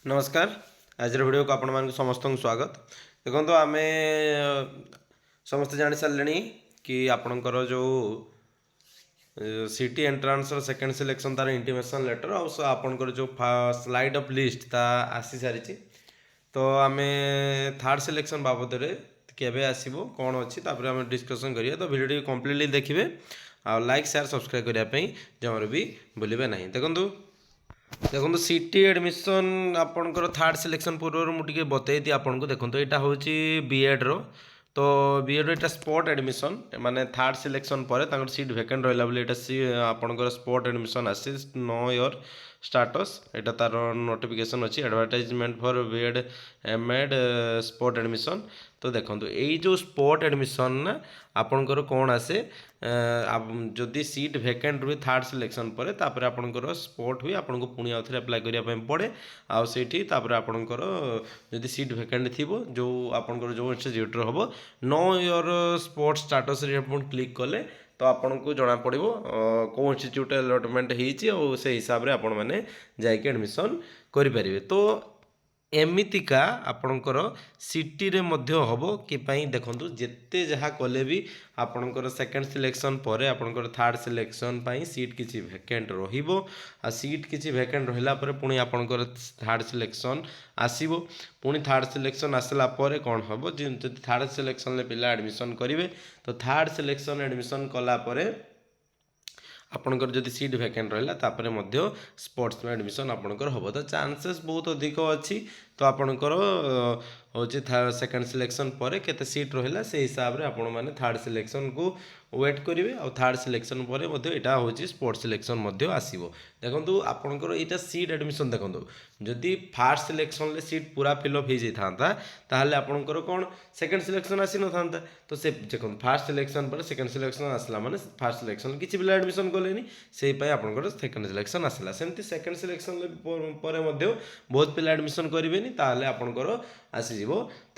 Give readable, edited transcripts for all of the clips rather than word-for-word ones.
नमस्कार। आज वीडियो को आपण मानक समस्त स्वागत। देखो आम समस्त जानी सारे कि आपणकर जो सिटी एंट्रांस सेकेंड सिलेक्शन तार इंटीमेशन लेटर आपणकर जो स्लाइड ऑफ लिस्ट ता आसी सारी। तो आम थर्ड सिलेक्शन बाबद केबे आसीबो कौन अच्छी आम डिस्कसन करिए। तो वीडियो कंप्लीटली देखिए आ लाइक शेयर सब्सक्राइब करने जमार भी भूलिए ना। देखो सिटी एडमिशन आपणकर थर्ड सिलेक्शन पूर्व मुझे बतईदी आपको। देखो यहाँ हूँ बीएड रो। तो बीएड यहाँ स्पॉट एडमिशन माने थर्ड सिलेक्शन पर सीट वैकेंट रहा आपणकर स्पॉट एडमिशन आसी 9 ईयर स्टाटस यहाँ तार नोटिफिकेशन अच्छी advertisement for BEd MEd spot admission. तो देखो यही जो स्पॉट एडमिशन ना आपणकर कौन आसे जदि सीट वैकेंट रुए थर्ड सिलेक्शन पर तापर आपणकर स्पॉट हुए आपको पुणी आउ थे अप्लाई करने पड़े आठी आपणकर जदि सीट वैकेंट थी जो आपणकर जो इंस्टीट्यूट हम 9 ईयर स्पोर्ट्स स्टाटस क्लिक कले तो आपन को जना पड़ो कौ इंस्टीट्यूट अलटमेंट हो हिसाब से आपण मैंने जाइए एडमिशन करें। तो एमितिका आपणकर सिटी रे मध्य हबो कि देखु जिते जहाँ कले भी आपणकर सेकेंड सिलेक्शन पर आपणकर थर्ड सिलेक्शन सीट किसी वैकेंट रहिबो आ सीट किसी वैकेंट रहिला पर पुणी आपणकर थर्ड सिलेक्शन आसीबो। पुणी थर्ड सिलेक्शन आसला पर कौन हम जब थर्ड सिलेक्शन पिला एडमिशन करेंगे तो थर्ड सिलेक्शन एडमिशन कला परे आपणकर जदि सीट वैकेंट रहा तापर मध्य स्पोर्ट्स में एडमिशन आपणकर हम। तो चांसेस बहुत अधिक अच्छी। तो आपणकर हूँ सेकेंड सिलेक्शन पर केते सीट रहा से हिसाब से आपण मैंने थर्ड सिलेक्शन को वेट करेंगे और थर्ड सिलेक्शन पर यहाँ हूँ स्पोर्ट्स सिलेक्शन आसो। देखो आपणकर यहाँ सीट एडमिशन देखो जदि फास्ट सिलेक्शन सीट पूरा फिलअप हो जाता ताहले आपणकर कौन सेकेंड सिलेक्शन आसी न था। तो से देखो फास्ट सिलेक्शन पर सेकेंड सिलेक्शन आसला माने फास्ट सिलेक्शन किसी पिला एडमिशन कले से आपणकर सेकेंड सिलेक्शन आसला सेमती सेकेंड सिलेक्शन पर बहुत पिला एडमिशन करेंगे ताहले आपणकर आसीज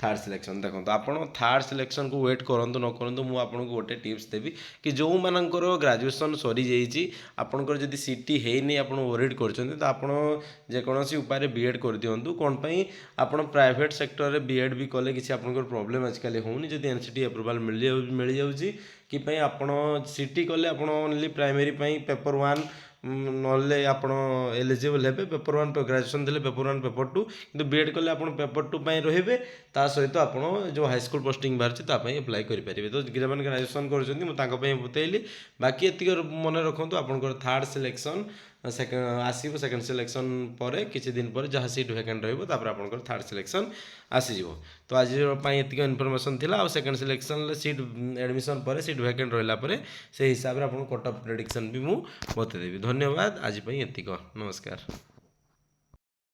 थर्ड सिलेक्शन। देखो आपड़ थर्ड सिलेक्शन को वेट करूँ न करूँ मुझे आपको गोटे टिप्स देवी कि जो मानकर ग्रेजुएशन सरी जाइए आपणकर जदि सीटी हैनी आप वरीड कर तो आपड़ जेकोसी उपाय बीएड कर दिंतु कौन आपड़ प्राइवेट सेक्टर में बीएड भी कले किसी आपंकर प्रोब्लेम आजिकल होनी जब एनसीटी अप्रूवाल मिल जाऊँगी कि आपड़ सीटी कले आप ओनली प्राइमरी पेपर 1 नल्ले आप एलिजिबल हे पेपर 1 ग्रेजुएशन देले पेपर 1 पेपर 2 कि बीएड कले आप पेपर 2 रे ता सहित आप जो हाईस्कूल पोस्टिंग बाहर अप्लाई करेंगे। तो जो ग्रेजुएशन कर बतैली बाकी ये मन रखु आपंकर थर्ड सिलेक्शन आसो सेकेंड सिलेक्शन पर किसी दिन पर जहाँ सीट वैकेंट रहा थर्ड सिलेक्शन आसीज। तो आज ये इनफॉरमेशन थिला सेकेंड सिलेक्शन सीट एडमिशन पर सीट वैकेंट रहा से हिसाब से आपको कट ऑफ प्रेडिक्शन भी मुझे बतईदेवी। धन्यवाद आज ये नमस्कार।